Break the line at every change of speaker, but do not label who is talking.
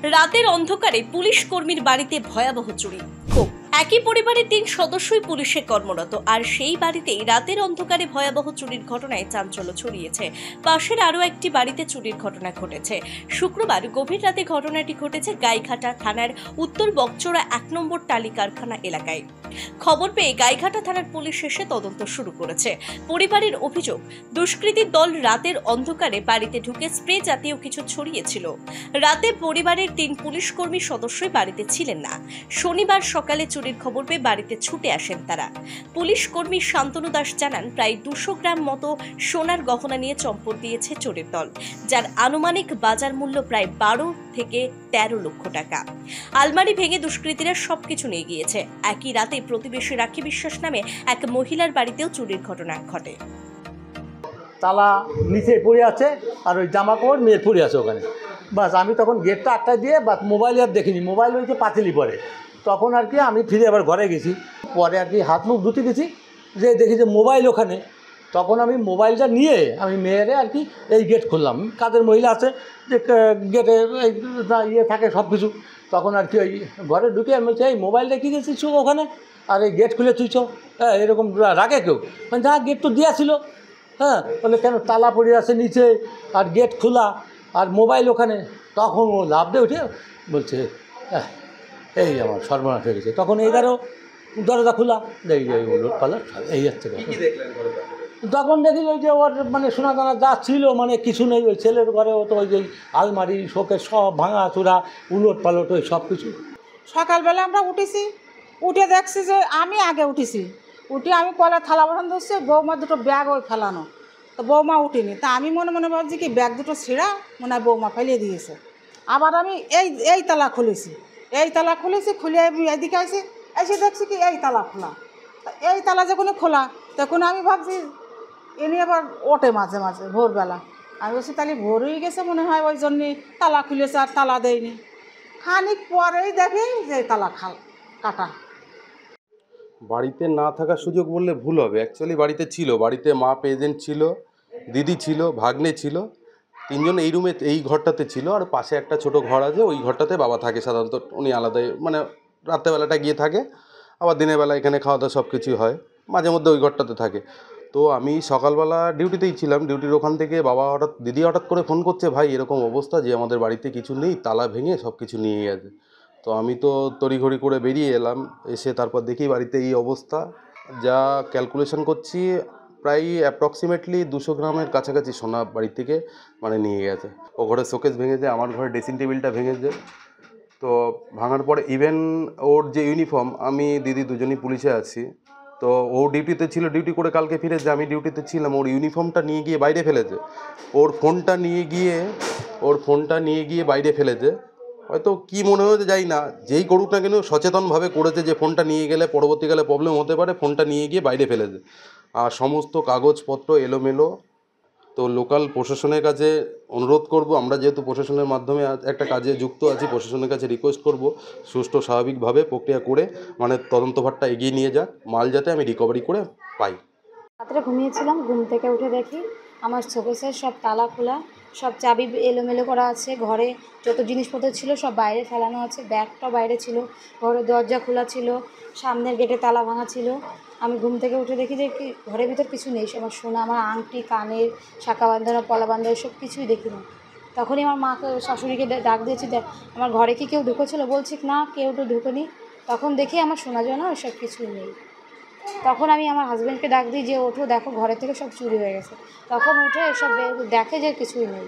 রাতের অন্ধকারে পুলিশ কর্মীর বাড়িতে ভয়াবহ চুরি। ক্ষোভ। একই পরিবারের 3 সদস্যই পুলিশে কর্মরত, আর সেই বাড়িতেই রাতের অন্ধকারে ভয়াবহ চুরির ঘটনায় চাঞ্চল্য ছড়িয়েছে। পাশের আরও একটি বাড়িতে চুরির ঘটনা ঘটেছে। শুক্রবার গভীর রাতে ঘটনাটি ঘটেছে গাইঘাটা থানার উত্তর বকচড়া 1 নম্বর টালি কারখানা এলাকায়। খবর পেয়ে গাইঘাটা থানার পুলিশ এসে তদন্ত শুরু করেছে। পরিবারের অভিযোগ, দুষ্কৃতীর দল রাতের অন্ধকারে বাড়িতে ঢুকে স্প্রে জাতীয় কিছু ছড়িয়েছিল। রাতে পরিবারের 3 পুলিশ কর্মী সদস্যই বাড়িতে ছিলেন না। শনিবার সকালে চুরির খবর পেয়ে বাড়িতে ছুটে আসেন তারা। পুলিশ কর্মী শান্তনু দাস জানান, প্রায় 200 গ্রাম মতো সোনার গহনা নিয়ে চম্পট দিয়েছে চোরের দল, যার আনুমানিক বাজার মূল্য প্রায় 12 থেকে 13 লক্ষ টাকা। আলমারি ভেঙে দুষ্কৃতীরা সবকিছু নিয়ে গিয়েছে। একই রাতে প্রতিবেশী রাখি বিশ্বাস নামে এক মহিলার বাড়িতেও চুরির ঘটনা ঘটে।
তালা নিচে পড়ে আছে আর ওই জামা কাপড় মেয়ের পড়ে আছে ওখানে। বাস আমি তখন গেটটা আটকায় দিয়ে বাস মোবাইল আর দেখিনি, মোবাইল হয়েছে পাতিলি পরে। তখন আর কি আমি ফিরে আবার ঘরে গেছি, পরে আর কি হাত মুখ ধুতে গেছি, যে দেখি যে মোবাইল ওখানে। তখন আমি মোবাইলটা নিয়ে আমি মেয়েরে আর কি এই গেট খুললাম। কাজের মহিলা আছে যে গেটে ইয়ে থাকে সব কিছু। তখন আর কি ওই ঘরে ঢুকে আমি বলছি, এই মোবাইলটা কী গেছিস ওখানে, আর এই গেট খুলে তুইছ? হ্যাঁ, এরকম রাগে কেউ, মানে যা গেট তো দিয়েছিল। হ্যাঁ, বলে কেন তালা পড়ে আছে নিচে আর গেট খোলা আর মোবাইল ওখানে। তখন ও লাফ দিয়ে উঠে বলছে, হ্যাঁ এই আমার সর্বনাশ হয়ে গেছে। তখন এই দরজা খোলা, এই যে ওলট পালট এই হচ্ছে। তখন দেখি ওই যে ওর মানে সোনা দানা যা ছিল মানে কিছু নেই। ওই ছেলের ঘরে তো ওই যে আলমারি শোকেস সব ভাঙা চূড়া উলট পালট ওই সব কিছু।
সকালবেলা আমরা উঠেছি, উঠে দেখছি যে আমি আগে উঠেছি, উঠে আমি কলা থালা বাসন ধরছি, বৌমা দুটো ব্যাগ ওই ফেলানো, তো বৌমা উঠিনি। তা আমি মনে মনে ভাবছি কি ব্যাগ দুটো ছিঁড়া মনে হয় বৌমা ফেলিয়ে দিয়েছে। আবার আমি এই তালা খুলেছি, খুলে আমি এদিকে এসে দেখছি কি এই তালা খোলা। এই তালা যখন খোলা তখন আমি ভাবছি এনে আবার ওঠে মাঝে মাঝে ভোরবেলা। আমি বলছি তাহলে ভোর হয়ে গেছে মনে হয়, ওই জন্যে তালা খুলেছে আর তালা দেয়নি। খানিক পরেই দেখি যে তালা কাটা।
বাড়িতে না থাকার সুযোগ বললে ভুল হবে, অ্যাকচুয়ালি বাড়িতে ছিল। বাড়িতে মা প্রেজেন্ট ছিল, দিদি ছিল, ভাগ্নে ছিল, 3 জন এই রুমে এই ঘরটাতে ছিল। আর পাশে একটা ছোট ঘর আছে, ওই ঘরটাতে বাবা থাকে সাধারণত। উনি আলাদাই মানে রাত্রেবেলাটা গিয়ে থাকে, আবার দিনের বেলা এখানে খাওয়া দাওয়া সব কিছুই হয়, মাঝে মধ্যে ওই ঘরটাতে থাকে। তো আমি সকালবেলা ডিউটিতেই ছিলাম, ডিউটির ওখান থেকে দিদি হঠাৎ করে ফোন করছে, ভাই এরকম অবস্থা যে আমাদের বাড়িতে কিছু নেই, তালা ভেঙে সব কিছু নিয়ে গেছে। তো আমি তো তড়িঘড়ি করে বেরিয়ে এলাম, এসে তারপর দেখি বাড়িতে এই অবস্থা। যা ক্যালকুলেশন করছি প্রায় অ্যাপ্রক্সিমেটলি 200 গ্রামের কাছাকাছি সোনা বাড়ি থেকে মানে নিয়ে গেছে। ও ঘরে শোকেস ভেঙেছে, আমার ঘরে ড্রেসিং টেবিলটা ভেঙেছে। তো ভাঙার পরে ইভেন ওর যে ইউনিফর্ম, আমি দিদি দুজনই পুলিশে আছি, তো ও ডিউটিতে ছিল, ডিউটি করে কালকে ফিরেছে, আমি ডিউটিতে ছিলাম। ওর ইউনিফর্মটা নিয়ে গিয়ে বাইরে ফেলেছে, ওর ফোনটা নিয়ে গিয়ে বাইরে ফেলেছে। হয়তো কী মনে হয়েছে জানি না, যেই করুক না কেন সচেতনভাবে করেছে যে ফোনটা নিয়ে গেলে পরবর্তীকালে প্রবলেম হতে পারে, ফোনটা নিয়ে গিয়ে বাইরে ফেলেছে। আর সমস্ত কাগজপত্র এলোমেলো। তো লোকাল প্রশাসনের কাছে অনুরোধ করব, আমরা যেহেতু প্রশাসনের মাধ্যমে একটা কাজে যুক্ত আছি, প্রশাসনের কাছে রিকোয়েস্ট করব সুষ্ঠু স্বাভাবিকভাবে প্রক্রিয়া করে মানে তদন্তভারটা এগিয়ে নিয়ে যাক, মাল যাতে আমি রিকভারি করে পাই।
রাত্রে ঘুমিয়েছিলাম, ঘুম থেকে উঠে দেখি আমার শোকেসের সব তালা খোলা, সব চাবি এলোমেলো করা আছে, ঘরে যত জিনিসপত্র ছিল সব বাইরে ফেলানো আছে, ব্যাগটাও বাইরে ছিল, ঘরের দরজা খোলা ছিল, সামনের গেটে তালা ভাঙা ছিল। আমি ঘুম থেকে উঠে দেখি যে কি ঘরের ভিতর কিছু নেই, আমার সোনা, আমার আংটি, কানের শাঁখা বাঁধানো, পলা বাঁধানো, সব কিছুই দেখি না। তখনই আমার মাকে, শাশুড়িকে ডাক দিয়েছি, দেখ আমার ঘরে কি কেউ ঢুকেছিল? বলছি না, কেউ তো ঢুকেনি। তখন দেখি আমার সোনা জনা ওইসব কিছুই নেই। তখন আমি আমার হাজব্যান্ডকে ডাক দিই যে ওঠো, দেখো ঘরে থেকে সব চুরি হয়ে গেছে। তখন উঠে এসব দেখে যে কিছুই নেই।